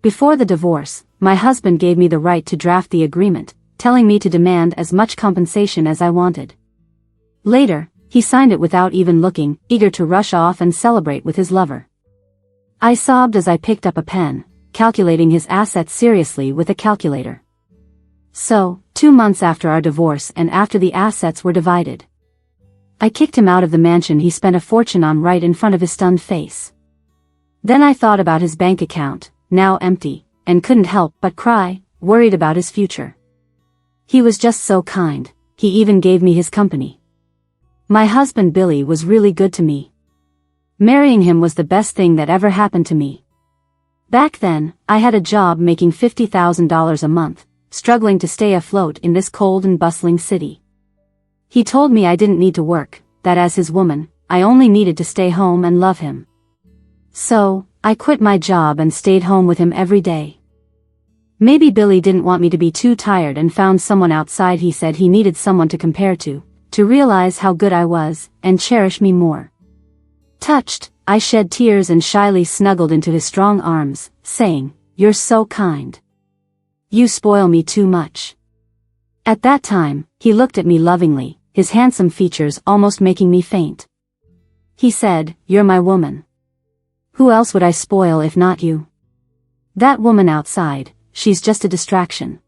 Before the divorce, my husband gave me the right to draft the agreement, telling me to demand as much compensation as I wanted. Later, he signed it without even looking, eager to rush off and celebrate with his lover. I sobbed as I picked up a pen, calculating his assets seriously with a calculator. So, 2 months after our divorce and after the assets were divided, I kicked him out of the mansion he spent a fortune on right in front of his stunned face. Then I thought about his bank account, now empty, and couldn't help but cry, worried about his future. He was just so kind, he even gave me his company. My husband Billy was really good to me. Marrying him was the best thing that ever happened to me. Back then, I had a job making $50,000 a month, struggling to stay afloat in this cold and bustling city. He told me I didn't need to work, that as his woman, I only needed to stay home and love him. So, I quit my job and stayed home with him every day. Maybe Billy didn't want me to be too tired and found someone outside. He said he needed someone to compare to realize how good I was, and cherish me more. Touched, I shed tears and shyly snuggled into his strong arms, saying, "You're so kind. You spoil me too much." At that time, he looked at me lovingly, his handsome features almost making me faint. He said, "You're my woman. Who else would I spoil if not you? That woman outside, she's just a distraction."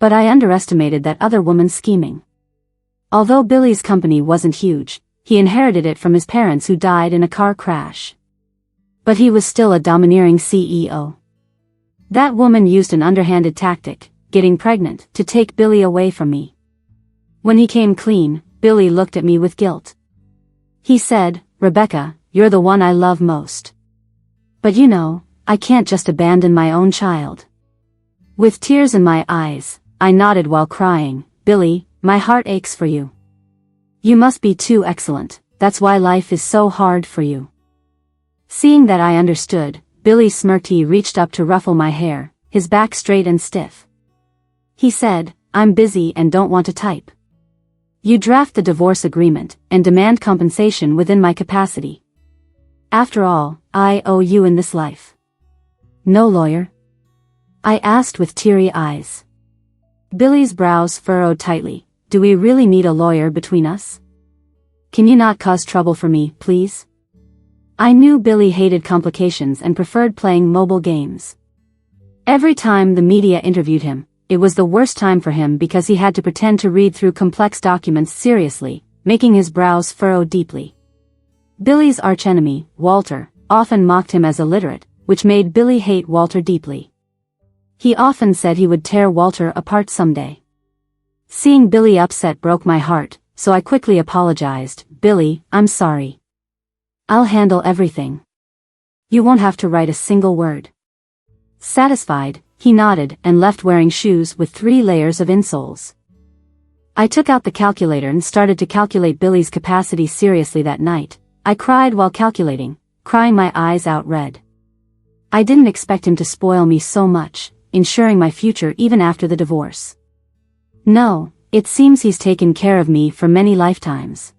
But I underestimated that other woman's scheming. Although Billy's company wasn't huge, he inherited it from his parents who died in a car crash. But he was still a domineering CEO. That woman used an underhanded tactic, getting pregnant, to take Billy away from me. When he came clean, Billy looked at me with guilt. He said, "Rebecca, you're the one I love most. But you know, I can't just abandon my own child." With tears in my eyes, I nodded while crying, "Billy, my heart aches for you. You must be too excellent, that's why life is so hard for you." Seeing that I understood, Billy smirked. He reached up to ruffle my hair, his back straight and stiff. He said, "I'm busy and don't want to type. You draft the divorce agreement and demand compensation within my capacity. After all, I owe you in this life." "No lawyer?" I asked with teary eyes. Billy's brows furrowed tightly. "Do we really need a lawyer between us? Can you not cause trouble for me, please?" I knew Billy hated complications and preferred playing mobile games. Every time the media interviewed him, it was the worst time for him because he had to pretend to read through complex documents seriously, making his brows furrow deeply. Billy's archenemy, Walter, often mocked him as illiterate, which made Billy hate Walter deeply. He often said he would tear Walter apart someday. Seeing Billy upset broke my heart, so I quickly apologized. "Billy, I'm sorry. I'll handle everything. You won't have to write a single word." Satisfied, he nodded and left wearing shoes with 3 layers of insoles. I took out the calculator and started to calculate Billy's capacity seriously that night. I cried while calculating, crying my eyes out red. I didn't expect him to spoil me so much, ensuring my future even after the divorce. No, it seems he's taken care of me for many lifetimes.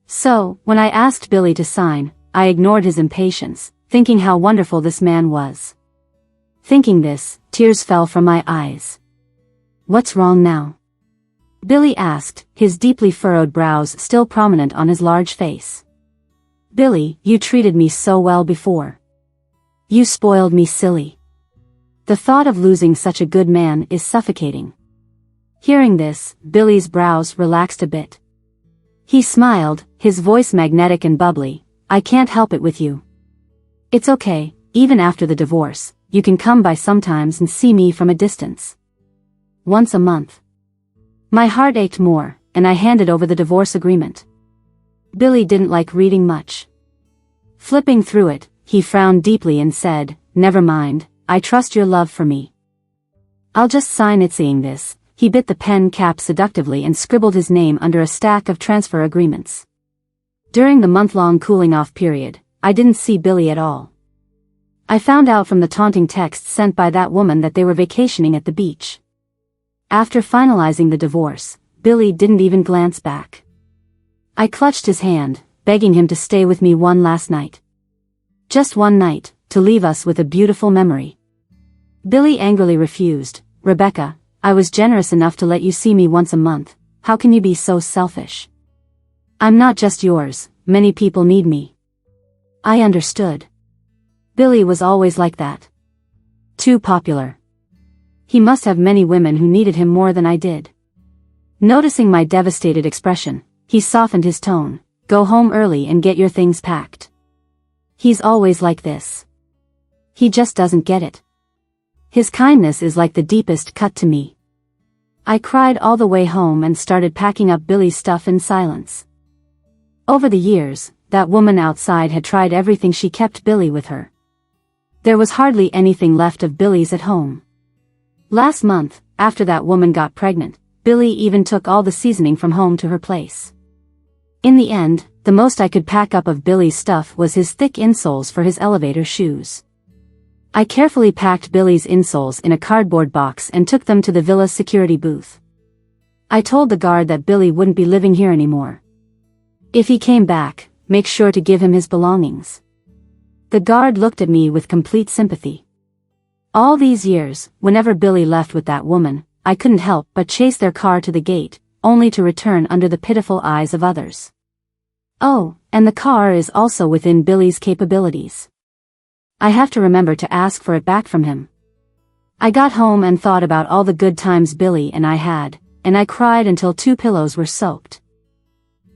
So, when I asked Billy to sign, I ignored his impatience, thinking how wonderful this man was. Thinking this, tears fell from my eyes. "What's wrong now?" Billy asked, his deeply furrowed brows still prominent on his large face. "Billy, you treated me so well before. You spoiled me, silly. The thought of losing such a good man is suffocating." Hearing this, Billy's brows relaxed a bit. He smiled, his voice magnetic and bubbly. "I can't help it with you. It's okay, even after the divorce, you can come by sometimes and see me from a distance. Once a month." My heart ached more, and I handed over the divorce agreement. Billy didn't like reading much. Flipping through it, he frowned deeply and said, "Never mind, I trust your love for me. I'll just sign it." Seeing this, he bit the pen cap seductively and scribbled his name under a stack of transfer agreements. During the month-long cooling-off period, I didn't see Billy at all. I found out from the taunting texts sent by that woman that they were vacationing at the beach. After finalizing the divorce, Billy didn't even glance back. I clutched his hand, begging him to stay with me one last night. Just one night, to leave us with a beautiful memory. Billy angrily refused. Rebecca, I was generous enough to let you see me once a month. How can you be so selfish? I'm not just yours, many people need me. I understood. Billy was always like that. Too popular. He must have many women who needed him more than I did. Noticing my devastated expression, he softened his tone. Go home early and get your things packed. He's always like this. He just doesn't get it. His kindness is like the deepest cut to me. I cried all the way home and started packing up Billy's stuff in silence. Over the years, that woman outside had tried everything. She kept Billy with her. There was hardly anything left of Billy's at home. Last month, after that woman got pregnant, Billy even took all the seasoning from home to her place. In the end, the most I could pack up of Billy's stuff was his thick insoles for his elevator shoes. I carefully packed Billy's insoles in a cardboard box and took them to the villa's security booth. I told the guard that Billy wouldn't be living here anymore. If he came back, make sure to give him his belongings. The guard looked at me with complete sympathy. All these years, whenever Billy left with that woman, I couldn't help but chase their car to the gate, only to return under the pitiful eyes of others. Oh, and the car is also within Billy's capabilities. I have to remember to ask for it back from him. I got home and thought about all the good times Billy and I had, and I cried until 2 pillows were soaked.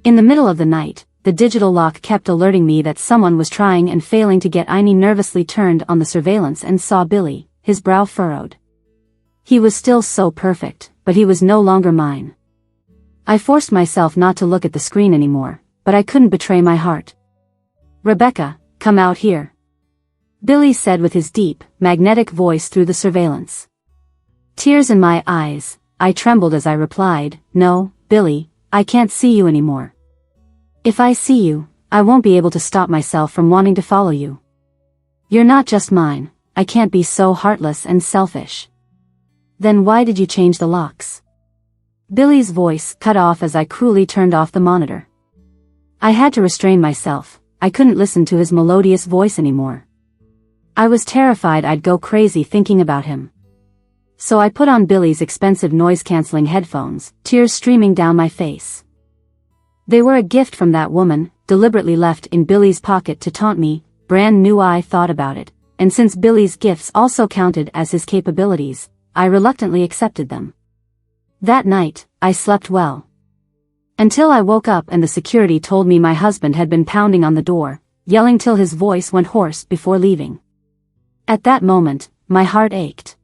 In the middle of the night, the digital lock kept alerting me that someone was trying and failing to get in. I nervously turned on the surveillance and saw Billy, his brow furrowed. He was still so perfect, but he was no longer mine. I forced myself not to look at the screen anymore, but I couldn't betray my heart. Rebecca, come out here. Billy said with his deep, magnetic voice through the surveillance. Tears in my eyes, I trembled as I replied, No, Billy, I can't see you anymore. If I see you, I won't be able to stop myself from wanting to follow you. You're not just mine, I can't be so heartless and selfish. Then why did you change the locks? Billy's voice cut off as I cruelly turned off the monitor. I had to restrain myself, I couldn't listen to his melodious voice anymore. I was terrified I'd go crazy thinking about him. So I put on Billy's expensive noise-canceling headphones, tears streaming down my face. They were a gift from that woman, deliberately left in Billy's pocket to taunt me, brand new. I thought about it, and since Billy's gifts also counted as his capabilities, I reluctantly accepted them. That night, I slept well. Until I woke up and the security told me my husband had been pounding on the door, yelling till his voice went hoarse before leaving. At that moment, my heart ached.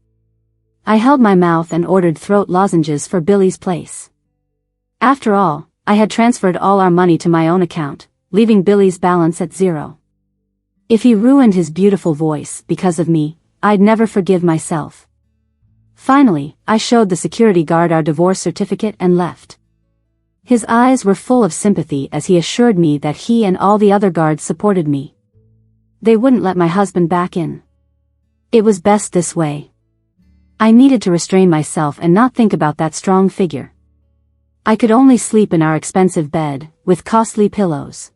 I held my mouth and ordered throat lozenges for Billy's place. After all, I had transferred all our money to my own account, leaving Billy's balance at 0. If he ruined his beautiful voice because of me, I'd never forgive myself. Finally, I showed the security guard our divorce certificate and left. His eyes were full of sympathy as he assured me that he and all the other guards supported me. They wouldn't let my husband back in. It was best this way. I needed to restrain myself and not think about that strong figure. I could only sleep in our expensive bed, with costly pillows.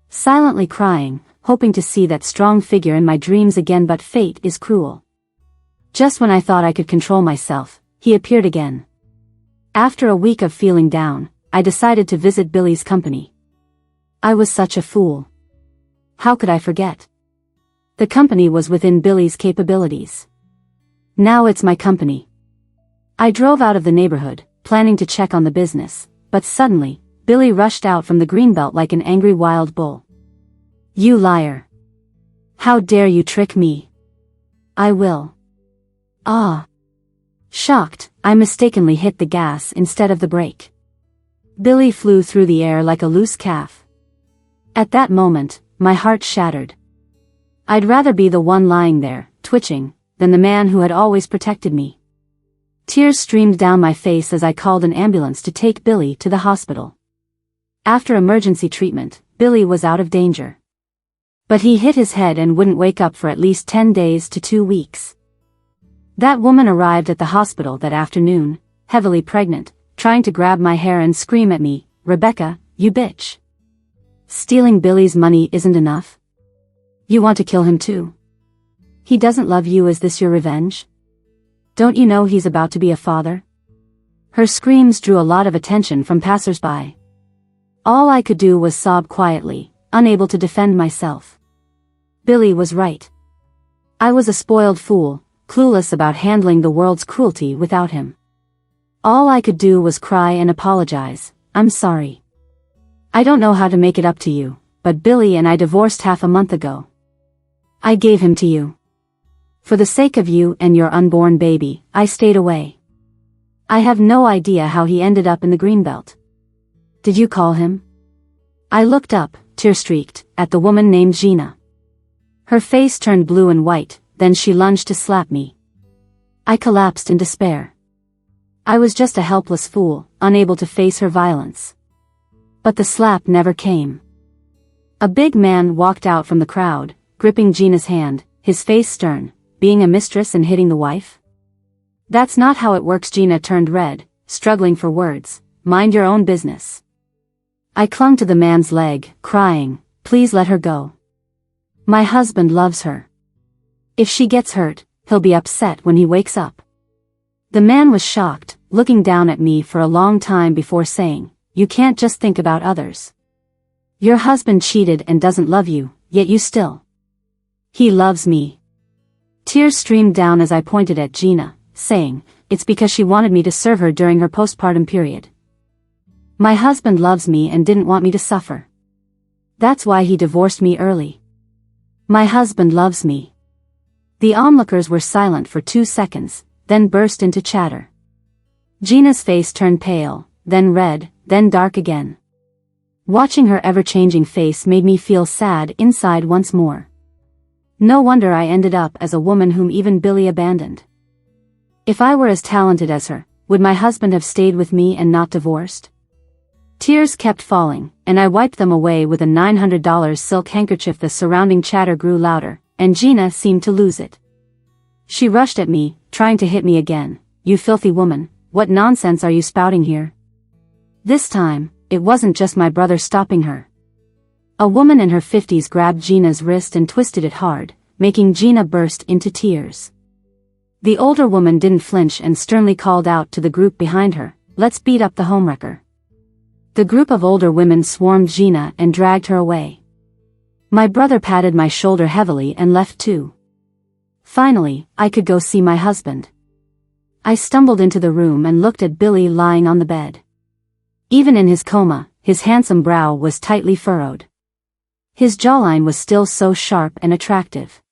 Silently crying, hoping to see that strong figure in my dreams again, but fate is cruel. Just when I thought I could control myself, he appeared again. After a week of feeling down, I decided to visit Billy's company. I was such a fool. How could I forget? The company was within Billy's capabilities. Now it's my company. I drove out of the neighborhood, planning to check on the business, but suddenly, Billy rushed out from the greenbelt like an angry wild bull. You liar! How dare you trick me? I will. Ah! Shocked, I mistakenly hit the gas instead of the brake. Billy flew through the air like a loose calf. At that moment, my heart shattered. I'd rather be the one lying there, twitching, than the man who had always protected me. Tears streamed down my face as I called an ambulance to take Billy to the hospital. After emergency treatment, Billy was out of danger. But he hit his head and wouldn't wake up for at least 10 days to 2 weeks. That woman arrived at the hospital that afternoon, heavily pregnant, trying to grab my hair and scream at me, Rebecca, you bitch. Stealing Billy's money isn't enough? You want to kill him too? He doesn't love you. Is this your revenge? Don't you know he's about to be a father? Her screams drew a lot of attention from passers-by. All I could do was sob quietly, unable to defend myself. Billy was right. I was a spoiled fool, clueless about handling the world's cruelty without him. All I could do was cry and apologize. I'm sorry. I don't know how to make it up to you, but Billy and I divorced half a month ago. I gave him to you. For the sake of you and your unborn baby, I stayed away. I have no idea how he ended up in the Greenbelt. Did you call him? I looked up, tear-streaked, at the woman named Gina. Her face turned blue and white, then she lunged to slap me. I collapsed in despair. I was just a helpless fool, unable to face her violence. But the slap never came. A big man walked out from the crowd, gripping Gina's hand, his face stern. Being a mistress and hitting the wife? That's not how it works. Gina turned red, struggling for words. Mind your own business. I clung to the man's leg, crying, please let her go. My husband loves her. If she gets hurt, he'll be upset when he wakes up. The man was shocked, looking down at me for a long time before saying, you can't just think about others. Your husband cheated and doesn't love you, yet you still. He loves me. Tears streamed down as I pointed at Gina, saying, it's because she wanted me to serve her during her postpartum period. My husband loves me and didn't want me to suffer. That's why he divorced me early. My husband loves me. The onlookers were silent for 2 seconds, then burst into chatter. Gina's face turned pale, then red, then dark again. Watching her ever-changing face made me feel sad inside once more. No wonder I ended up as a woman whom even Billy abandoned. If I were as talented as her, would my husband have stayed with me and not divorced? Tears kept falling, and I wiped them away with a $900 silk handkerchief. The surrounding chatter grew louder, and Gina seemed to lose it. She rushed at me, trying to hit me again. You filthy woman, what nonsense are you spouting here? This time, it wasn't just my brother stopping her. A woman in her 50s grabbed Gina's wrist and twisted it hard, making Gina burst into tears. The older woman didn't flinch and sternly called out to the group behind her, let's beat up the homewrecker. The group of older women swarmed Gina and dragged her away. My brother patted my shoulder heavily and left too. Finally, I could go see my husband. I stumbled into the room and looked at Billy lying on the bed. Even in his coma, his handsome brow was tightly furrowed. His jawline was still so sharp and attractive.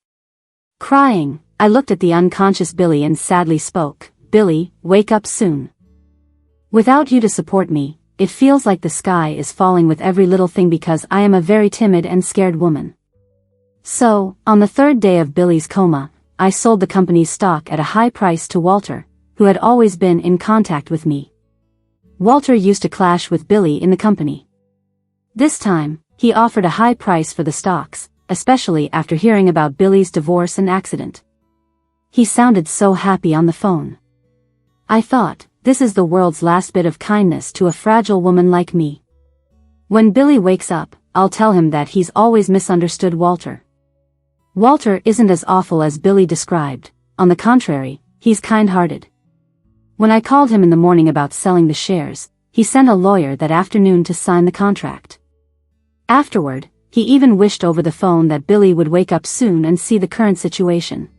Crying, I looked at the unconscious Billy and sadly spoke, Billy, wake up soon. Without you to support me, it feels like the sky is falling with every little thing because I am a very timid and scared woman. So, on the 3rd day of Billy's coma, I sold the company's stock at a high price to Walter, who had always been in contact with me. Walter used to clash with Billy in the company. This time, he offered a high price for the stocks, especially after hearing about Billy's divorce and accident. He sounded so happy on the phone. I thought, this is the world's last bit of kindness to a fragile woman like me. When Billy wakes up, I'll tell him that he's always misunderstood Walter. Walter isn't as awful as Billy described, on the contrary, he's kind-hearted. When I called him in the morning about selling the shares, he sent a lawyer that afternoon to sign the contract. Afterward, he even wished over the phone that Billy would wake up soon and see the current situation.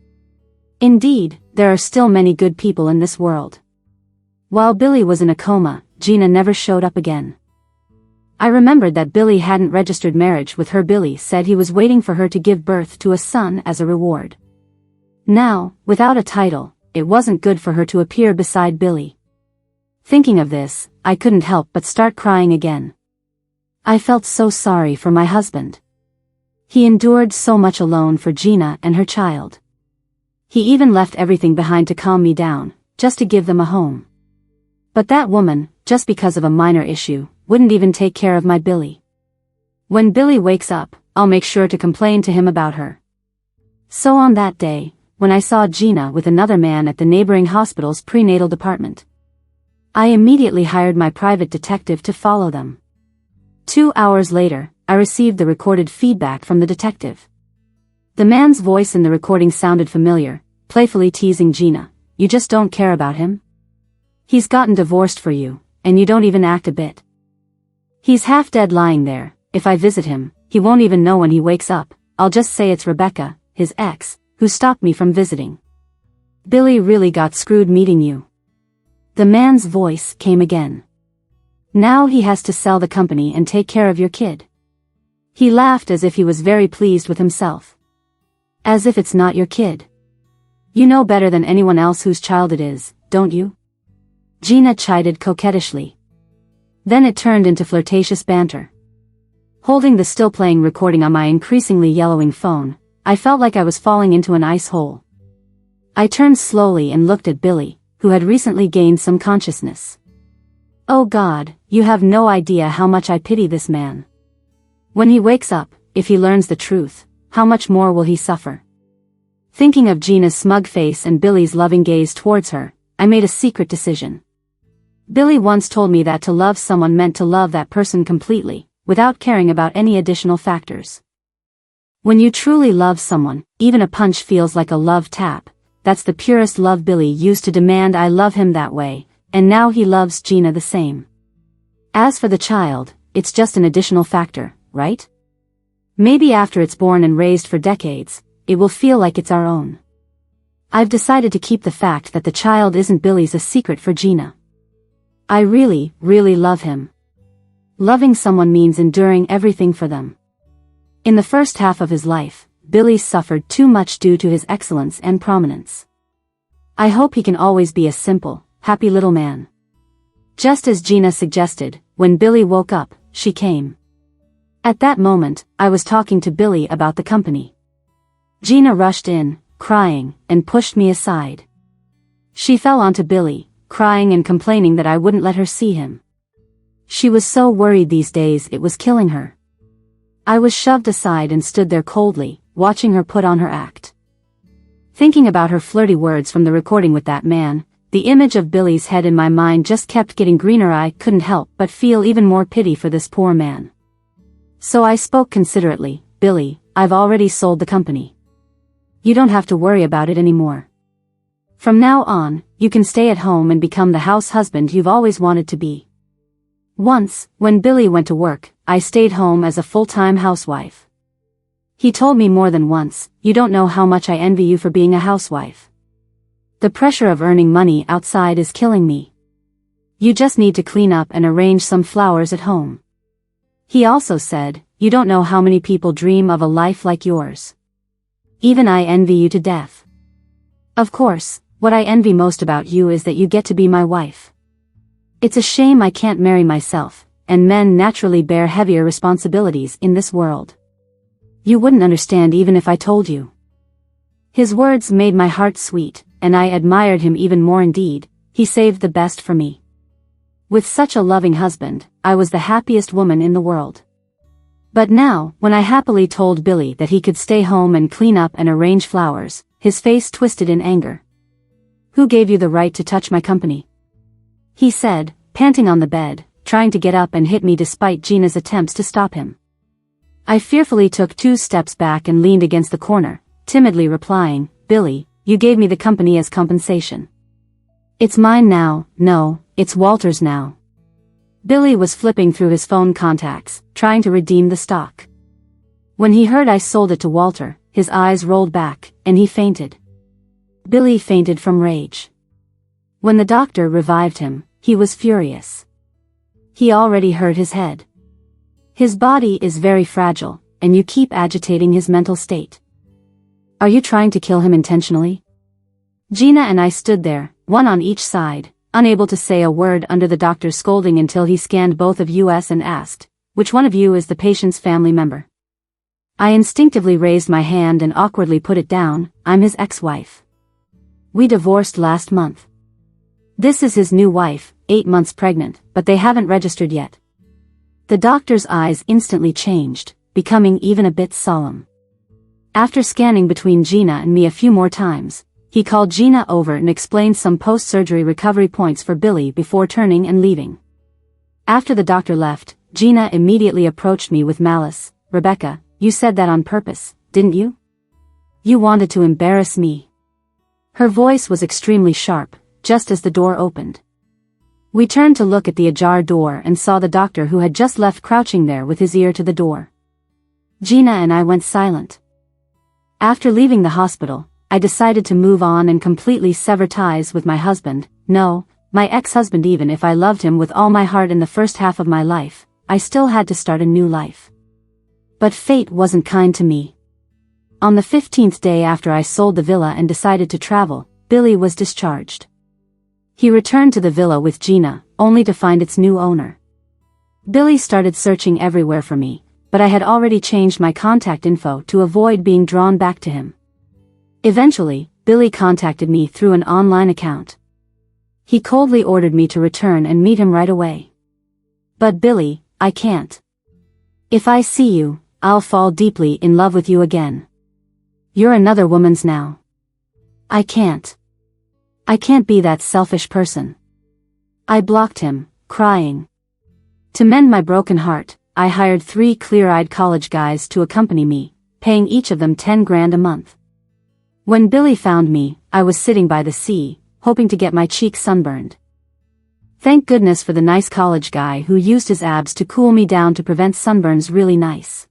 Indeed, there are still many good people in this world. While Billy was in a coma, Gina never showed up again. I remembered that Billy hadn't registered marriage with her. Billy said he was waiting for her to give birth to a son as a reward. Now, without a title, it wasn't good for her to appear beside Billy. Thinking of this, I couldn't help but start crying again. I felt so sorry for my husband. He endured so much alone for Gina and her child. He even left everything behind to calm me down, just to give them a home. But that woman, just because of a minor issue, wouldn't even take care of my Billy. When Billy wakes up, I'll make sure to complain to him about her. So on that day, when I saw Gina with another man at the neighboring hospital's prenatal department, I immediately hired my private detective to follow them. 2 hours later, I received the recorded feedback from the detective. The man's voice in the recording sounded familiar, playfully teasing Gina. You just don't care about him? He's gotten divorced for you, and you don't even act a bit. He's half dead lying there. If I visit him, he won't even know when he wakes up. I'll just say it's Rebecca, his ex, who stopped me from visiting. Billy really got screwed meeting you. The man's voice came again. Now he has to sell the company and take care of your kid. He laughed as if he was very pleased with himself. As if it's not your kid. You know better than anyone else whose child it is, don't you? Gina chided coquettishly. Then it turned into flirtatious banter. Holding the still-playing recording on my increasingly yellowing phone, I felt like I was falling into an ice hole. I turned slowly and looked at Billy, who had recently gained some consciousness. Oh God, you have no idea how much I pity this man. When he wakes up, if he learns the truth, how much more will he suffer? Thinking of Gina's smug face and Billy's loving gaze towards her, I made a secret decision. Billy once told me that to love someone meant to love that person completely, without caring about any additional factors. When you truly love someone, even a punch feels like a love tap. That's the purest love Billy used to demand I love him that way, and now he loves Gina the same. As for the child, it's just an additional factor, right? Maybe after it's born and raised for decades, it will feel like it's our own. I've decided to keep the fact that the child isn't Billy's a secret for Gina. I really, really love him. Loving someone means enduring everything for them. In the first half of his life, Billy suffered too much due to his excellence and prominence. I hope he can always be a simple, happy little man. Just as Gina suggested, when Billy woke up, she came. At that moment, I was talking to Billy about the company. Gina rushed in, crying, and pushed me aside. She fell onto Billy, crying and complaining that I wouldn't let her see him. She was so worried these days it was killing her. I was shoved aside and stood there coldly, watching her put on her act. Thinking about her flirty words from the recording with that man, the image of Billy's head in my mind just kept getting greener. I couldn't help but feel even more pity for this poor man. So I spoke considerately. Billy, I've already sold the company. You don't have to worry about it anymore. From now on, you can stay at home and become the house husband you've always wanted to be. Once, when Billy went to work, I stayed home as a full-time housewife. He told me more than once, you don't know how much I envy you for being a housewife. The pressure of earning money outside is killing me. You just need to clean up and arrange some flowers at home. He also said, you don't know how many people dream of a life like yours. Even I envy you to death. Of course, what I envy most about you is that you get to be my wife. It's a shame I can't marry myself, and men naturally bear heavier responsibilities in this world. You wouldn't understand even if I told you. His words made my heart sweet, and I admired him even more. Indeed, he saved the best for me. With such a loving husband, I was the happiest woman in the world. But now, when I happily told Billy that he could stay home and clean up and arrange flowers, his face twisted in anger. Who gave you the right to touch my company? He said, panting on the bed, trying to get up and hit me despite Gina's attempts to stop him. I fearfully took 2 steps back and leaned against the corner, timidly replying, Billy, you gave me the company as compensation. It's mine now. No, it's Walter's now. Billy was flipping through his phone contacts, trying to redeem the stock. When he heard I sold it to Walter, his eyes rolled back, and he fainted. Billy fainted from rage. When the doctor revived him, he was furious. He already hurt his head. His body is very fragile, and you keep agitating his mental state. Are you trying to kill him intentionally? Gina and I stood there, one on each side, unable to say a word under the doctor's scolding until he scanned both of us and asked, which one of you is the patient's family member? I instinctively raised my hand and awkwardly put it down. I'm his ex-wife. We divorced last month. This is his new wife, 8 months pregnant, but they haven't registered yet. The doctor's eyes instantly changed, becoming even a bit solemn. After scanning between Gina and me a few more times, he called Gina over and explained some post-surgery recovery points for Billy before turning and leaving. After the doctor left, Gina immediately approached me with malice. Rebecca, you said that on purpose, didn't you? You wanted to embarrass me. Her voice was extremely sharp, just as the door opened. We turned to look at the ajar door and saw the doctor who had just left crouching there with his ear to the door. Gina and I went silent. After leaving the hospital, I decided to move on and completely sever ties with my husband. No, my ex-husband. Even if I loved him with all my heart in the first half of my life, I still had to start a new life. But fate wasn't kind to me. On the 15th day after I sold the villa and decided to travel, Billy was discharged. He returned to the villa with Gina, only to find its new owner. Billy started searching everywhere for me, but I had already changed my contact info to avoid being drawn back to him. Eventually, Billy contacted me through an online account. He coldly ordered me to return and meet him right away. But Billy, I can't. If I see you, I'll fall deeply in love with you again. You're another woman's now. I can't be that selfish person. I blocked him, crying. To mend my broken heart, I hired 3 clear-eyed college guys to accompany me, paying each of them 10 grand a month. When Billy found me, I was sitting by the sea, hoping to get my cheeks sunburned. Thank goodness for the nice college guy who used his abs to cool me down to prevent sunburns. Really nice.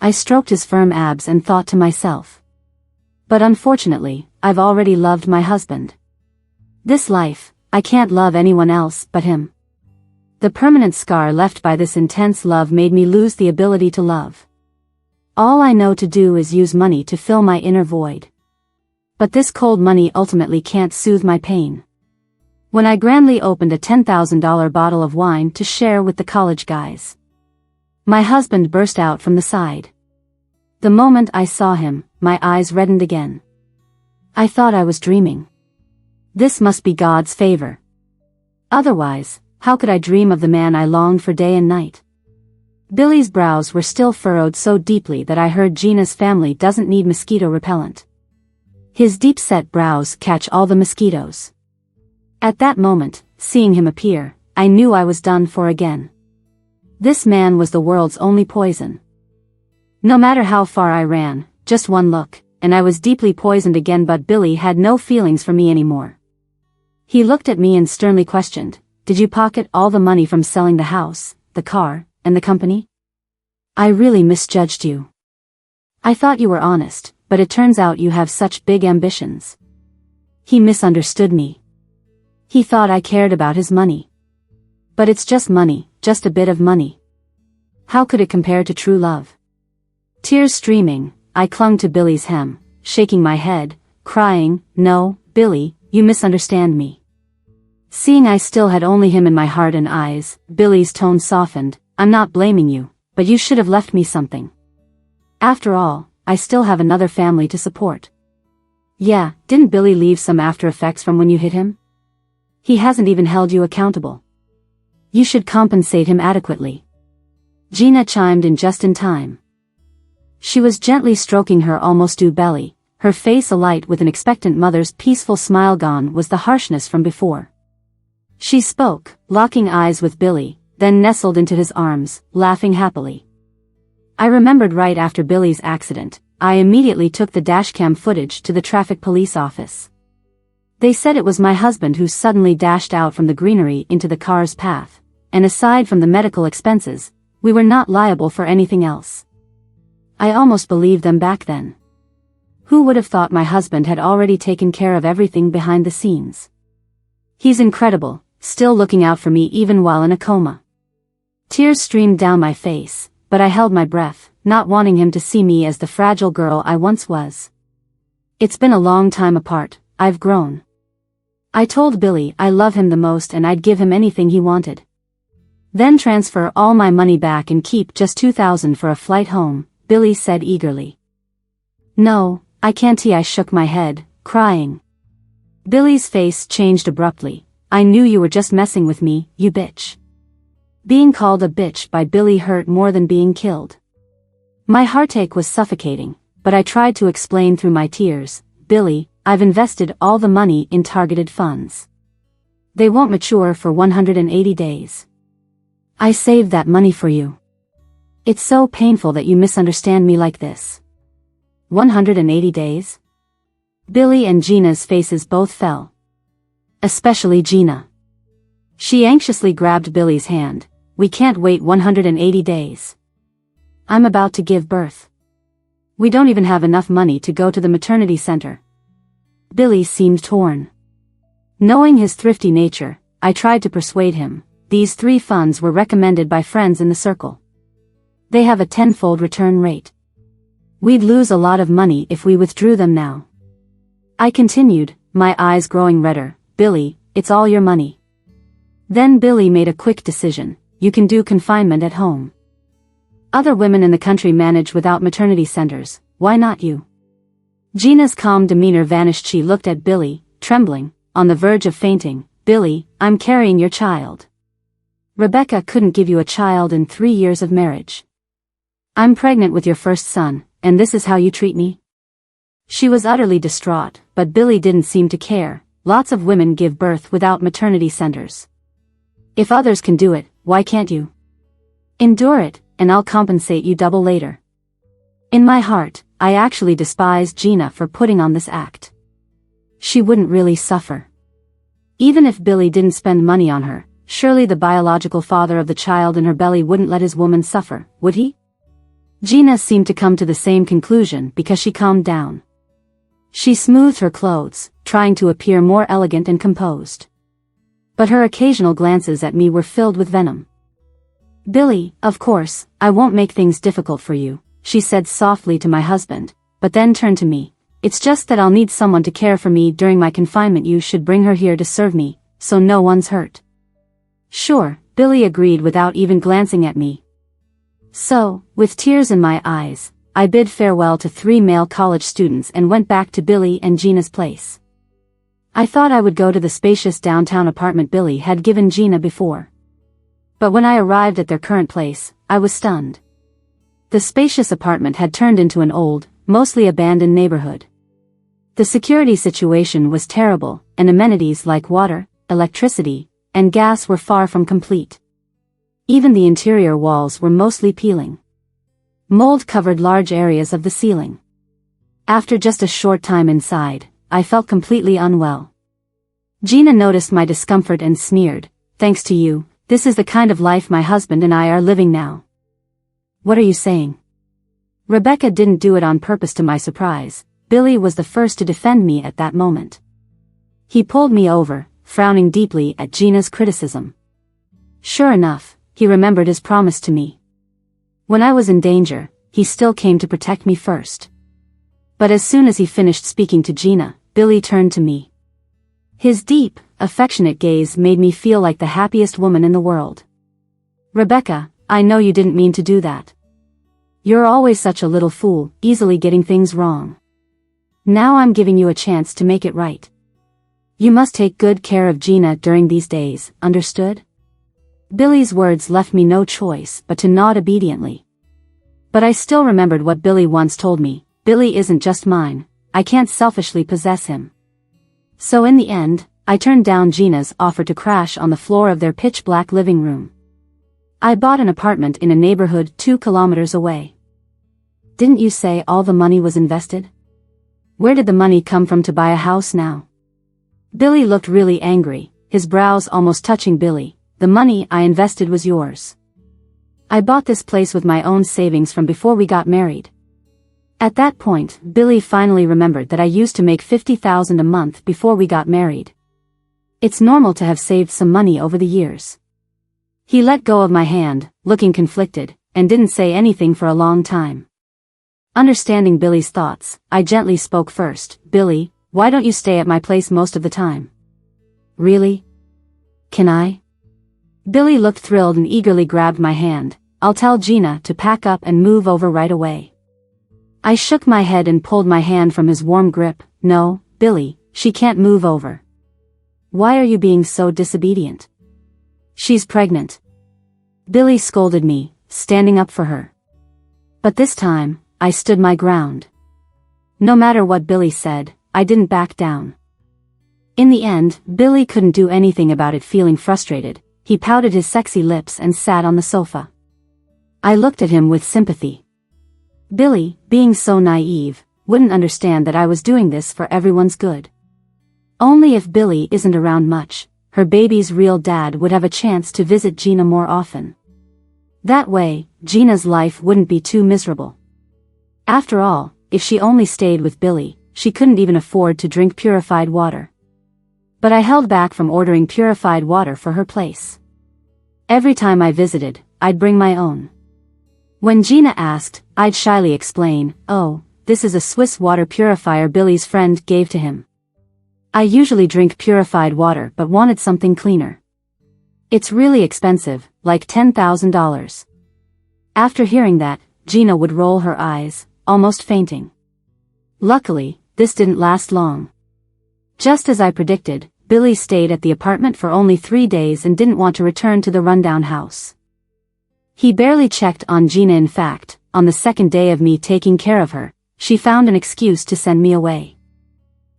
I stroked his firm abs and thought to myself. But unfortunately, I've already loved my husband. This life, I can't love anyone else but him. The permanent scar left by this intense love made me lose the ability to love. All I know to do is use money to fill my inner void. But this cold money ultimately can't soothe my pain. When I grandly opened a $10,000 bottle of wine to share with the college guys, my husband burst out from the side. The moment I saw him, my eyes reddened again. I thought I was dreaming. This must be God's favor. Otherwise, how could I dream of the man I longed for day and night? Billy's brows were still furrowed so deeply that I heard Gina's family doesn't need mosquito repellent. His deep-set brows catch all the mosquitoes. At that moment, seeing him appear, I knew I was done for again. This man was the world's only poison. No matter how far I ran, just one look, and I was deeply poisoned again. But Billy had no feelings for me anymore. He looked at me and sternly questioned, "Did you pocket all the money from selling the house, the car, and the company? I really misjudged you. I thought you were honest, but it turns out you have such big ambitions." He misunderstood me. He thought I cared about his money. But it's just money, just a bit of money. How could it compare to true love? Tears streaming, I clung to Billy's hem, shaking my head, crying, "No, Billy, you misunderstand me." Seeing I still had only him in my heart and eyes, Billy's tone softened. "I'm not blaming you, but you should have left me something. After all, I still have another family to support." "Yeah, didn't Billy leave some after effects from when you hit him? He hasn't even held you accountable. You should compensate him adequately." Gina chimed in just in time. She was gently stroking her almost due belly, her face alight with an expectant mother's peaceful smile. Gone was the harshness from before. She spoke, locking eyes with Billy, then nestled into his arms, laughing happily. I remembered right after Billy's accident, I immediately took the dashcam footage to the traffic police office. They said it was my husband who suddenly dashed out from the greenery into the car's path, and aside from the medical expenses, we were not liable for anything else. I almost believed them back then. Who would have thought my husband had already taken care of everything behind the scenes? He's incredible, still looking out for me even while in a coma. Tears streamed down my face, but I held my breath, not wanting him to see me as the fragile girl I once was. It's been a long time apart, I've grown. I told Billy I love him the most and I'd give him anything he wanted. Then transfer all my money back and keep just $2,000 for a flight home, Billy said eagerly. "No, I can't." I shook my head, crying. Billy's face changed abruptly. "I knew you were just messing with me, you bitch." Being called a bitch by Billy hurt more than being killed. My heartache was suffocating, but I tried to explain through my tears, "Billy, I've invested all the money in targeted funds. They won't mature for 180 days. I saved that money for you. It's so painful that you misunderstand me like this." 180 days? Billy and Gina's faces both fell. Especially Gina. She anxiously grabbed Billy's hand. We can't wait 180 days. I'm about to give birth. We don't even have enough money to go to the maternity center. Billy seemed torn. Knowing his thrifty nature, I tried to persuade him. These 3 funds were recommended by friends in the circle. They have a 10-fold return rate. We'd lose a lot of money if we withdrew them now. I continued, my eyes growing redder. Billy, it's all your money. Then Billy made a quick decision. You can do confinement at home. Other women in the country manage without maternity centers, why not you? Gina's calm demeanor vanished. She looked at Billy, trembling, on the verge of fainting. Billy, I'm carrying your child. Rebecca couldn't give you a child in 3 years of marriage. I'm pregnant with your first son, and this is how you treat me? She was utterly distraught, but Billy didn't seem to care. Lots of women give birth without maternity centers. If others can do it, why can't you? Endure it, and I'll compensate you double later. In my heart, I actually despised Gina for putting on this act. She wouldn't really suffer. Even if Billy didn't spend money on her, surely the biological father of the child in her belly wouldn't let his woman suffer, would he? Gina seemed to come to the same conclusion because she calmed down. She smoothed her clothes, trying to appear more elegant and composed. But her occasional glances at me were filled with venom. Billy, of course, I won't make things difficult for you, she said softly to my husband, but then turned to me. It's just that I'll need someone to care for me during my confinement. You should bring her here to serve me, so no one's hurt. Sure, Billy agreed without even glancing at me. So, with tears in my eyes, I bid farewell to 3 male college students and went back to Billy and Gina's place. I thought I would go to the spacious downtown apartment Billy had given Gina before. But when I arrived at their current place, I was stunned. The spacious apartment had turned into an old, mostly abandoned neighborhood. The security situation was terrible, and amenities like water, electricity, and gas were far from complete. Even the interior walls were mostly peeling. Mold covered large areas of the ceiling. After just a short time inside, I felt completely unwell. Gina noticed my discomfort and sneered, "Thanks to you, this is the kind of life my husband and I are living now." What are you saying? Rebecca didn't do it on purpose. To my surprise, Billy was the first to defend me at that moment. He pulled me over, frowning deeply at Gina's criticism. Sure enough, he remembered his promise to me. When I was in danger, he still came to protect me first. But as soon as he finished speaking to Gina, Billy turned to me. His deep, affectionate gaze made me feel like the happiest woman in the world. Rebecca, I know you didn't mean to do that. You're always such a little fool, easily getting things wrong. Now I'm giving you a chance to make it right. You must take good care of Gina during these days, understood? Billy's words left me no choice but to nod obediently. But I still remembered what Billy once told me, Billy isn't just mine, I can't selfishly possess him. So in the end, I turned down Gina's offer to crash on the floor of their pitch-black living room. I bought an apartment in a neighborhood 2 kilometers away. Didn't you say all the money was invested? Where did the money come from to buy a house now? Billy looked really angry, his brows almost touching. Billy, the money I invested was yours. I bought this place with my own savings from before we got married. At that point, Billy finally remembered that I used to make $50,000 a month before we got married. It's normal to have saved some money over the years. He let go of my hand, looking conflicted, and didn't say anything for a long time. Understanding Billy's thoughts, I gently spoke first. Billy, why don't you stay at my place most of the time? Really? Can I? Billy looked thrilled and eagerly grabbed my hand. I'll tell Gina to pack up and move over right away. I shook my head and pulled my hand from his warm grip. No, Billy, she can't move over. Why are you being so disobedient? She's pregnant. Billy scolded me, standing up for her. But this time, I stood my ground. No matter what Billy said, I didn't back down. In the end, Billy couldn't do anything about it. Feeling frustrated, he pouted his sexy lips and sat on the sofa. I looked at him with sympathy. Billy, being so naive, wouldn't understand that I was doing this for everyone's good. Only if Billy isn't around much, her baby's real dad would have a chance to visit Gina more often. That way, Gina's life wouldn't be too miserable. After all, if she only stayed with Billy, she couldn't even afford to drink purified water. But I held back from ordering purified water for her place. Every time I visited, I'd bring my own. When Gina asked, I'd shyly explain, "Oh, this is a Swiss water purifier Billy's friend gave to him. I usually drink purified water but wanted something cleaner. It's really expensive, like $10,000. After hearing that, Gina would roll her eyes, almost fainting. Luckily, this didn't last long. Just as I predicted, Billy stayed at the apartment for only 3 days and didn't want to return to the rundown house. He barely checked on Gina. In fact, on the second day of me taking care of her, she found an excuse to send me away.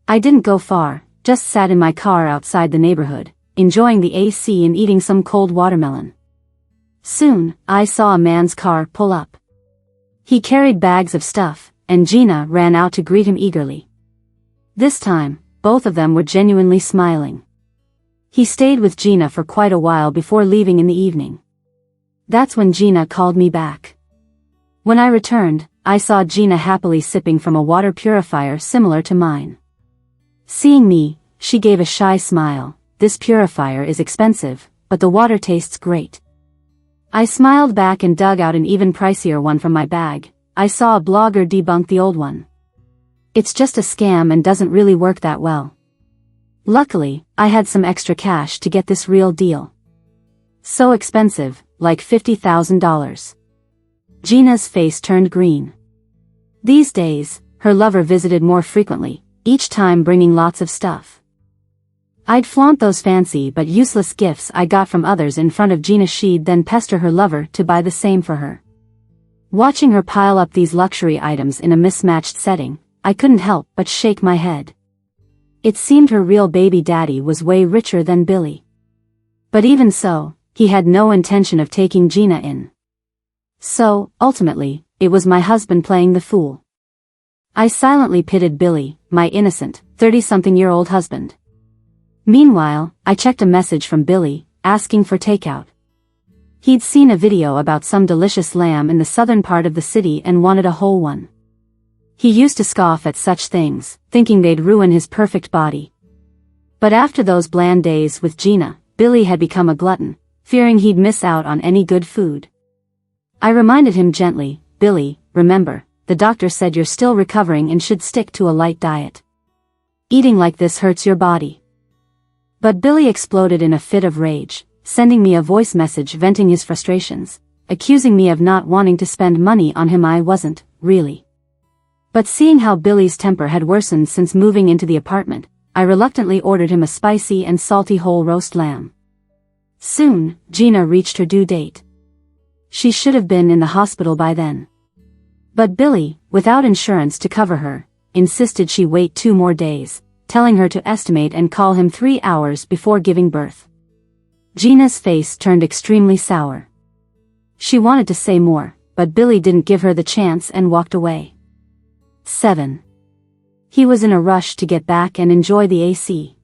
I didn't go far, just sat in my car outside the neighborhood, enjoying the AC and eating some cold watermelon. Soon, I saw a man's car pull up. He carried bags of stuff, and Gina ran out to greet him eagerly. This time, both of them were genuinely smiling. He stayed with Gina for quite a while before leaving in the evening. That's when Gina called me back. When I returned, I saw Gina happily sipping from a water purifier similar to mine. Seeing me, she gave a shy smile. "This purifier is expensive, but the water tastes great." I smiled back and dug out an even pricier one from my bag. I saw a blogger debunk the old one. It's just a scam and doesn't really work that well. Luckily, I had some extra cash to get this real deal. So expensive, like $50,000. Gina's face turned green. These days, her lover visited more frequently, each time bringing lots of stuff. I'd flaunt those fancy but useless gifts I got from others in front of Gina. She'd then pester her lover to buy the same for her. Watching her pile up these luxury items in a mismatched setting, I couldn't help but shake my head. It seemed her real baby daddy was way richer than Billy. But even so, he had no intention of taking Gina in. So, ultimately, it was my husband playing the fool. I silently pitied Billy, my innocent, 30-something-year-old husband. Meanwhile, I checked a message from Billy, asking for takeout. He'd seen a video about some delicious lamb in the southern part of the city and wanted a whole one. He used to scoff at such things, thinking they'd ruin his perfect body. But after those bland days with Gina, Billy had become a glutton, fearing he'd miss out on any good food. I reminded him gently, "Billy, remember, the doctor said you're still recovering and should stick to a light diet. Eating like this hurts your body." But Billy exploded in a fit of rage, sending me a voice message venting his frustrations, accusing me of not wanting to spend money on him. I wasn't, really. But seeing how Billy's temper had worsened since moving into the apartment, I reluctantly ordered him a spicy and salty whole roast lamb. Soon, Gina reached her due date. She should have been in the hospital by then. But Billy, without insurance to cover her, insisted she wait 2 more days, telling her to estimate and call him 3 hours before giving birth. Gina's face turned extremely sour. She wanted to say more, but Billy didn't give her the chance and walked away. 7. He was in a rush to get back and enjoy the AC.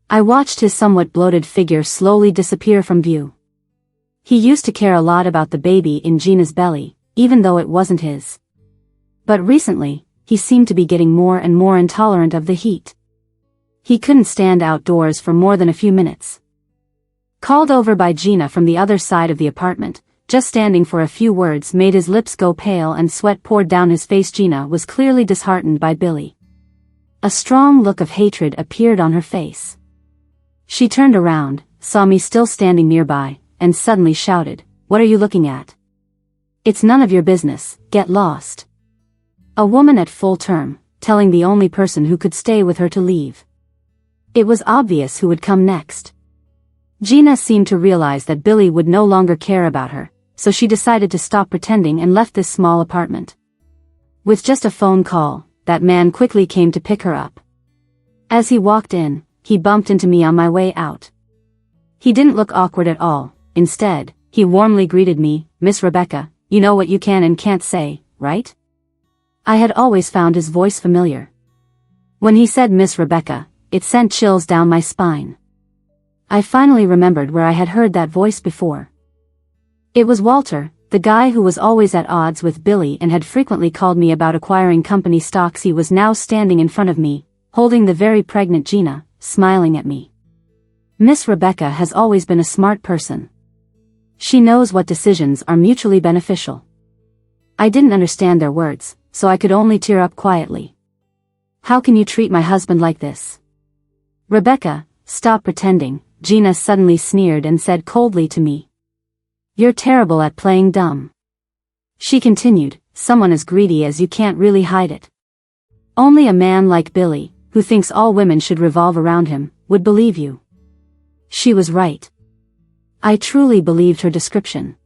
I watched his somewhat bloated figure slowly disappear from view. He used to care a lot about the baby in Gina's belly, even though it wasn't his. But recently, he seemed to be getting more and more intolerant of the heat. He couldn't stand outdoors for more than a few minutes. Called over by Gina from the other side of the apartment, just standing for a few words made his lips go pale and sweat poured down his face. Gina was clearly disheartened by Billy. A strong look of hatred appeared on her face. She turned around, saw me still standing nearby, and suddenly shouted, "What are you looking at? It's none of your business, get lost." A woman at full term, telling the only person who could stay with her to leave. It was obvious who would come next. Gina seemed to realize that Billy would no longer care about her, so she decided to stop pretending and left this small apartment. With just a phone call, that man quickly came to pick her up. As he walked in, he bumped into me on my way out. He didn't look awkward at all. Instead, he warmly greeted me, "Miss Rebecca, you know what you can and can't say, right?" I had always found his voice familiar. When he said Miss Rebecca, it sent chills down my spine. I finally remembered where I had heard that voice before. It was Walter, the guy who was always at odds with Billy and had frequently called me about acquiring company stocks. He was now standing in front of me, holding the very pregnant Gina, smiling at me. Miss Rebecca has always been a smart person. She knows what decisions are mutually beneficial. I didn't understand their words, so I could only tear up quietly. How can you treat my husband like this? Rebecca, stop pretending, Gina suddenly sneered and said coldly to me. You're terrible at playing dumb. She continued, someone as greedy as you can't really hide it. Only a man like Billy, who thinks all women should revolve around him, would believe you. She was right. I truly believed her description.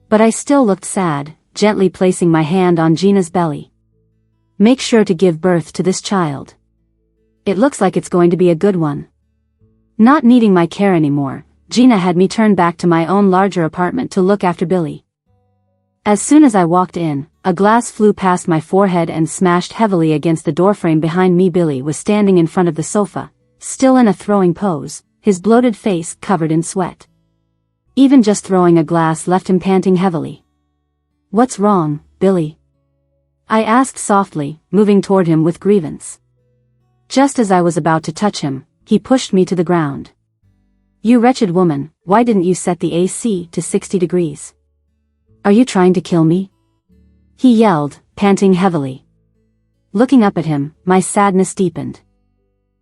But I still looked sad, gently placing my hand on Gina's belly. Make sure to give birth to this child. It looks like it's going to be a good one. Not needing my care anymore, Gina had me turn back to my own larger apartment to look after Billy. As soon as I walked in, a glass flew past my forehead and smashed heavily against the doorframe behind me. Billy was standing in front of the sofa, still in a throwing pose, his bloated face covered in sweat. Even just throwing a glass left him panting heavily. What's wrong, Billy? I asked softly, moving toward him with grievance. Just as I was about to touch him, he pushed me to the ground. You wretched woman, why didn't you set the AC to 60 degrees? Are you trying to kill me? He yelled, panting heavily. Looking up at him, my sadness deepened.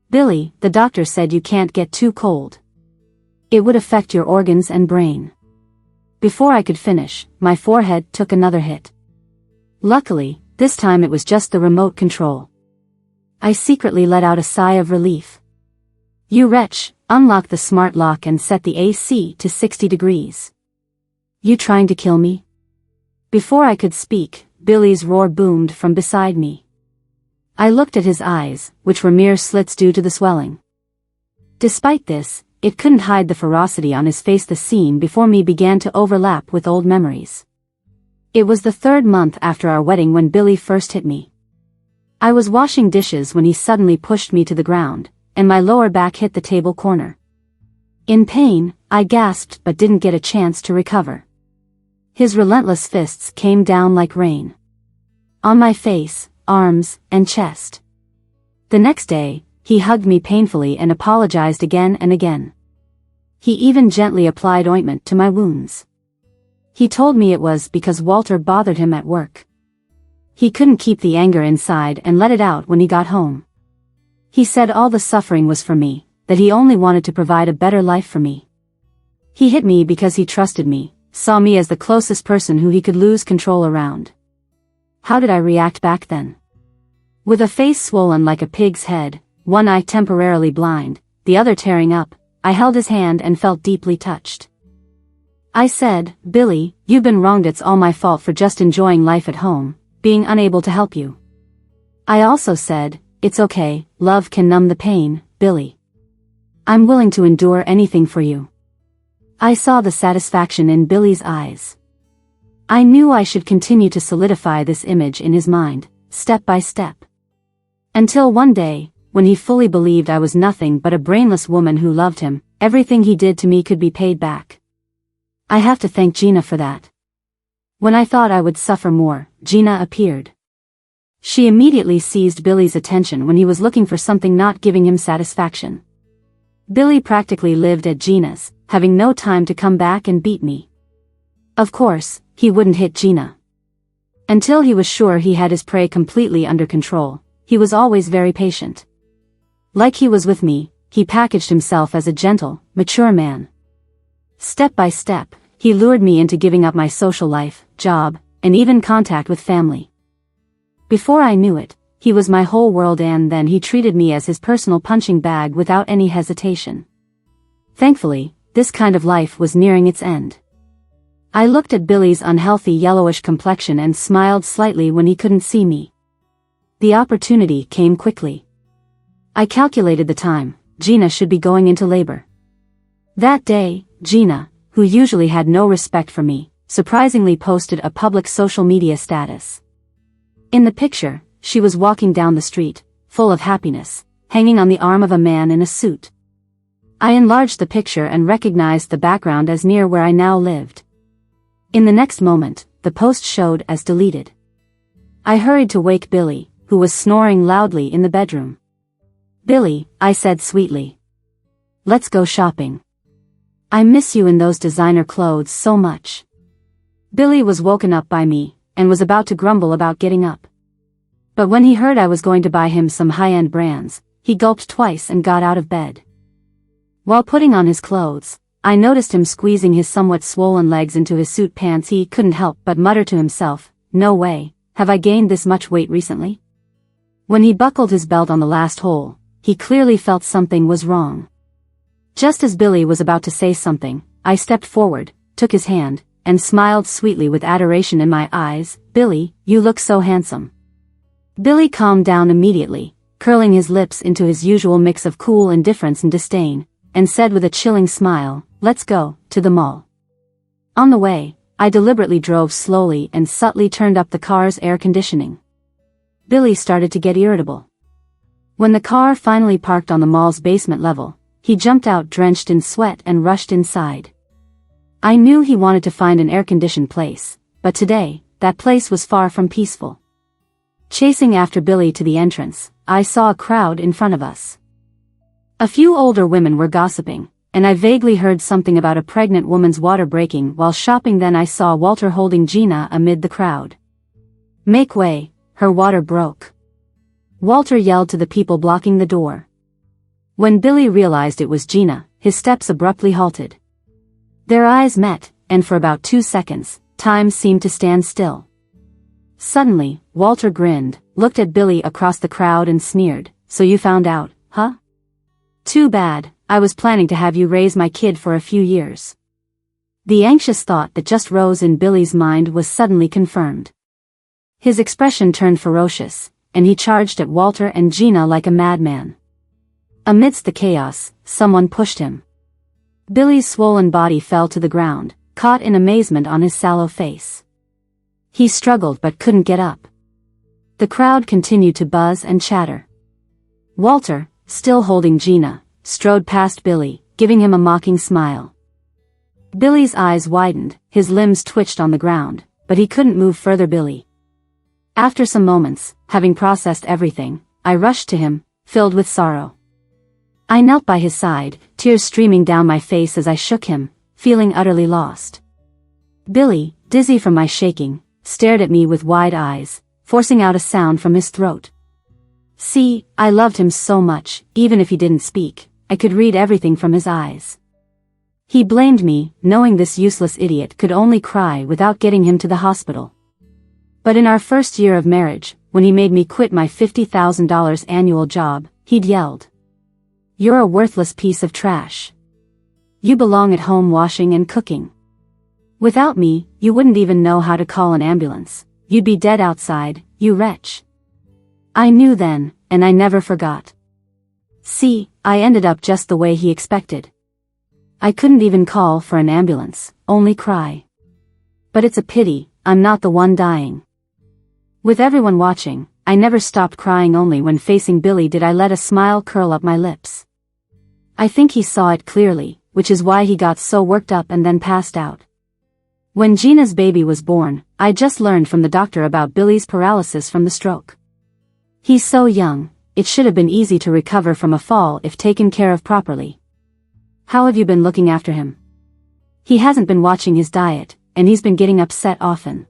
Billy, the doctor said you can't get too cold. It would affect your organs and brain. Before I could finish, my forehead took another hit. Luckily, this time it was just the remote control. I secretly let out a sigh of relief. You wretch, unlock the smart lock and set the AC to 60 degrees. You trying to kill me? Before I could speak, Billy's roar boomed from beside me. I looked at his eyes, which were mere slits due to the swelling. Despite this, it couldn't hide the ferocity on his face. The scene before me began to overlap with old memories. It was the 3rd month after our wedding when Billy first hit me. I was washing dishes when he suddenly pushed me to the ground, and my lower back hit the table corner. In pain, I gasped but didn't get a chance to recover. His relentless fists came down like rain. On my face, arms, and chest. The next day, he hugged me painfully and apologized again and again. He even gently applied ointment to my wounds. He told me it was because Walter bothered him at work. He couldn't keep the anger inside and let it out when he got home. He said all the suffering was for me, that he only wanted to provide a better life for me. He hit me because he trusted me, saw me as the closest person who he could lose control around. How did I react back then? With a face swollen like a pig's head, one eye temporarily blind, the other tearing up, I held his hand and felt deeply touched. I said, Billy, you've been wronged. It's all my fault for just enjoying life at home, being unable to help you. I also said, it's okay, love can numb the pain, Billy. I'm willing to endure anything for you. I saw the satisfaction in Billy's eyes. I knew I should continue to solidify this image in his mind, step by step. Until one day, when he fully believed I was nothing but a brainless woman who loved him, everything he did to me could be paid back. I have to thank Gina for that. When I thought I would suffer more, Gina appeared. She immediately seized Billy's attention when he was looking for something not giving him satisfaction. Billy practically lived at Gina's, having no time to come back and beat me. Of course, he wouldn't hit Gina. Until he was sure he had his prey completely under control, he was always very patient. Like he was with me, he packaged himself as a gentle, mature man. Step by step, he lured me into giving up my social life, job, and even contact with family. Before I knew it, he was my whole world, and then he treated me as his personal punching bag without any hesitation. Thankfully, this kind of life was nearing its end. I looked at Billy's unhealthy yellowish complexion and smiled slightly when he couldn't see me. The opportunity came quickly. I calculated the time. Gina should be going into labor. That day, Gina, who usually had no respect for me, surprisingly posted a public social media status. In the picture, she was walking down the street, full of happiness, hanging on the arm of a man in a suit. I enlarged the picture and recognized the background as near where I now lived. In the next moment, the post showed as deleted. I hurried to wake Billy, who was snoring loudly in the bedroom. "Billy," I said sweetly. "Let's go shopping. I miss you in those designer clothes so much." Billy was woken up by me, and was about to grumble about getting up. But when he heard I was going to buy him some high-end brands, he gulped twice and got out of bed. While putting on his clothes, I noticed him squeezing his somewhat swollen legs into his suit pants. He couldn't help but mutter to himself, "No way, have I gained this much weight recently?" When he buckled his belt on the last hole, he clearly felt something was wrong. Just as Billy was about to say something, I stepped forward, took his hand, and smiled sweetly with adoration in my eyes. "Billy, you look so handsome." Billy calmed down immediately, curling his lips into his usual mix of cool indifference and disdain, and said with a chilling smile, "Let's go to the mall." On the way, I deliberately drove slowly and subtly turned up the car's air conditioning. Billy started to get irritable. When the car finally parked on the mall's basement level, he jumped out drenched in sweat and rushed inside. I knew he wanted to find an air-conditioned place, but today, that place was far from peaceful. Chasing after Billy to the entrance, I saw a crowd in front of us. A few older women were gossiping, and I vaguely heard something about a pregnant woman's water breaking while shopping. Then I saw Walter holding Gina amid the crowd. "Make way, her water broke," Walter yelled to the people blocking the door. When Billy realized it was Gina, his steps abruptly halted. Their eyes met, and for about 2 seconds, time seemed to stand still. Suddenly, Walter grinned, looked at Billy across the crowd and sneered, "So you found out, huh? Too bad, I was planning to have you raise my kid for a few years." The anxious thought that just rose in Billy's mind was suddenly confirmed. His expression turned ferocious, and he charged at Walter and Gina like a madman. Amidst the chaos, someone pushed him. Billy's swollen body fell to the ground, caught in amazement on his sallow face. He struggled but couldn't get up. The crowd continued to buzz and chatter. Walter, still holding Gina, strode past Billy, giving him a mocking smile. Billy's eyes widened, his limbs twitched on the ground, but he couldn't move further. Billy. After some moments, having processed everything, I rushed to him, filled with sorrow. I knelt by his side, tears streaming down my face as I shook him, feeling utterly lost. Billy, dizzy from my shaking, stared at me with wide eyes, forcing out a sound from his throat. See, I loved him so much, even if he didn't speak, I could read everything from his eyes. He blamed me, knowing this useless idiot could only cry without getting him to the hospital. But in our first year of marriage, when he made me quit my $50,000 annual job, he'd yelled, "You're a worthless piece of trash. You belong at home washing and cooking. Without me, you wouldn't even know how to call an ambulance. You'd be dead outside, you wretch." I knew then, and I never forgot. See, I ended up just the way he expected. I couldn't even call for an ambulance, only cry. But it's a pity, I'm not the one dying. With everyone watching, I never stopped crying. Only when facing Billy did I let a smile curl up my lips. I think he saw it clearly, which is why he got so worked up and then passed out. When Gina's baby was born, I just learned from the doctor about Billy's paralysis from the stroke. He's so young, it should have been easy to recover from a fall if taken care of properly. How have you been looking after him? He hasn't been watching his diet, and he's been getting upset often.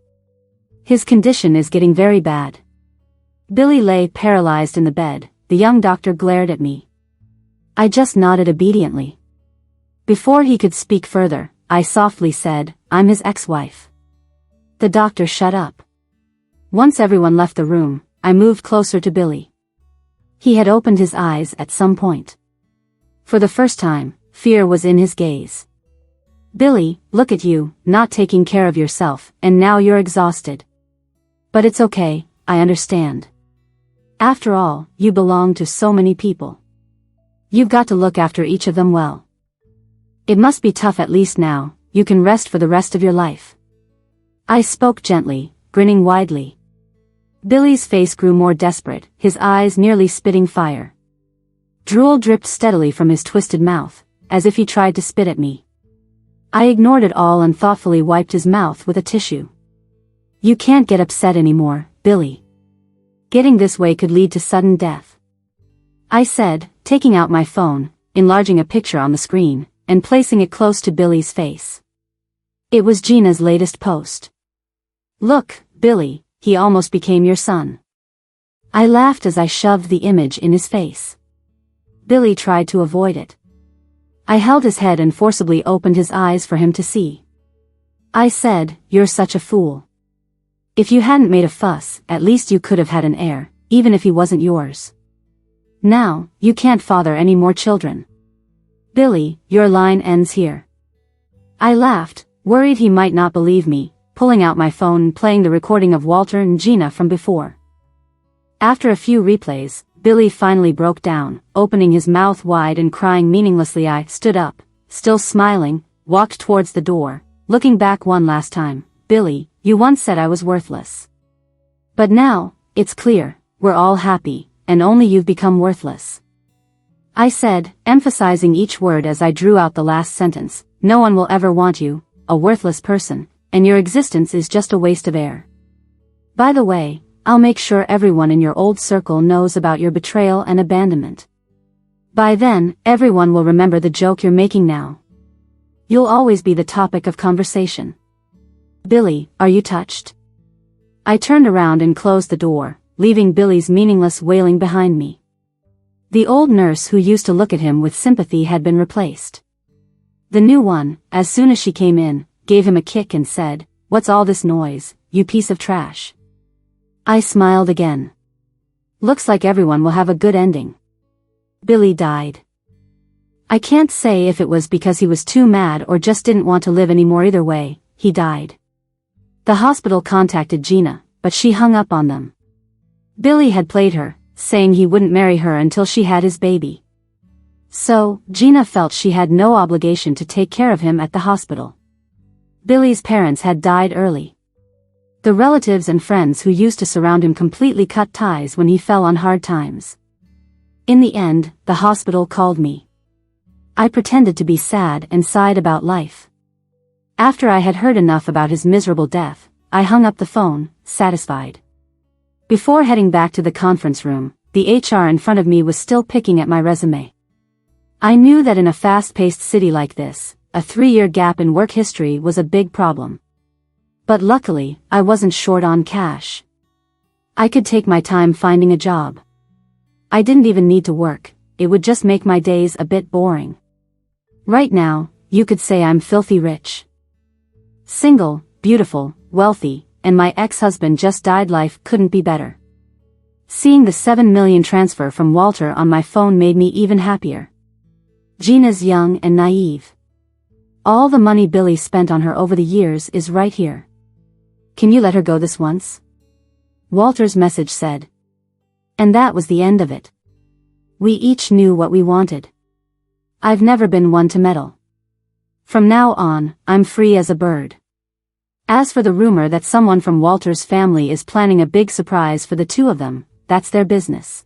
His condition is getting very bad. Billy lay paralyzed in the bed. The young doctor glared at me. I just nodded obediently. Before he could speak further, I softly said, "I'm his ex-wife." The doctor shut up. Once everyone left the room, I moved closer to Billy. He had opened his eyes at some point. For the first time, fear was in his gaze. "Billy, look at you, not taking care of yourself, and now you're exhausted. But it's okay, I understand. After all, you belong to so many people. You've got to look after each of them well. It must be tough. At least now, you can rest for the rest of your life." I spoke gently, grinning widely. Billy's face grew more desperate, his eyes nearly spitting fire. Drool dripped steadily from his twisted mouth, as if he tried to spit at me. I ignored it all and thoughtfully wiped his mouth with a tissue. You can't get upset anymore, Billy. Getting this way could lead to sudden death. I said, taking out my phone, enlarging a picture on the screen, and placing it close to Billy's face. It was Gina's latest post. Look, Billy, he almost became your son. I laughed as I shoved the image in his face. Billy tried to avoid it. I held his head and forcibly opened his eyes for him to see. I said, you're such a fool. If you hadn't made a fuss, at least you could have had an heir, even if he wasn't yours. Now, you can't father any more children. Billy, your line ends here. I laughed, worried he might not believe me, pulling out my phone and playing the recording of Walter and Gina from before. After a few replays, Billy finally broke down, opening his mouth wide and crying meaninglessly. I stood up, still smiling, walked towards the door, looking back one last time. Billy, you once said I was worthless. But now, it's clear, we're all happy, and only you've become worthless. I said, emphasizing each word as I drew out the last sentence. No one will ever want you, a worthless person, and your existence is just a waste of air. By the way, I'll make sure everyone in your old circle knows about your betrayal and abandonment. By then, everyone will remember the joke you're making now. You'll always be the topic of conversation. Billy, are you touched? I turned around and closed the door, leaving Billy's meaningless wailing behind me. The old nurse who used to look at him with sympathy had been replaced. The new one, as soon as she came in, gave him a kick and said, "What's all this noise, you piece of trash?" I smiled again. Looks like everyone will have a good ending. Billy died. I can't say if it was because he was too mad or just didn't want to live anymore. Either way, he died. The hospital contacted Gina, but she hung up on them. Billy had played her, saying he wouldn't marry her until she had his baby. So, Gina felt she had no obligation to take care of him at the hospital. Billy's parents had died early. The relatives and friends who used to surround him completely cut ties when he fell on hard times. In the end, the hospital called me. I pretended to be sad and sighed about life. After I had heard enough about his miserable death, I hung up the phone, satisfied. Before heading back to the conference room, the HR in front of me was still picking at my resume. I knew that in a fast-paced city like this, a 3-year gap in work history was a big problem. But luckily, I wasn't short on cash. I could take my time finding a job. I didn't even need to work, it would just make my days a bit boring. Right now, you could say I'm filthy rich. Single, beautiful, wealthy, and my ex-husband just died. Life couldn't be better. Seeing the $7 million transfer from Walter on my phone made me even happier. Gina's young and naive. All the money Billy spent on her over the years is right here. Can you let her go this once? Walter's message said. And that was the end of it. We each knew what we wanted. I've never been one to meddle. From now on, I'm free as a bird. As for the rumor that someone from Walter's family is planning a big surprise for the two of them, that's their business.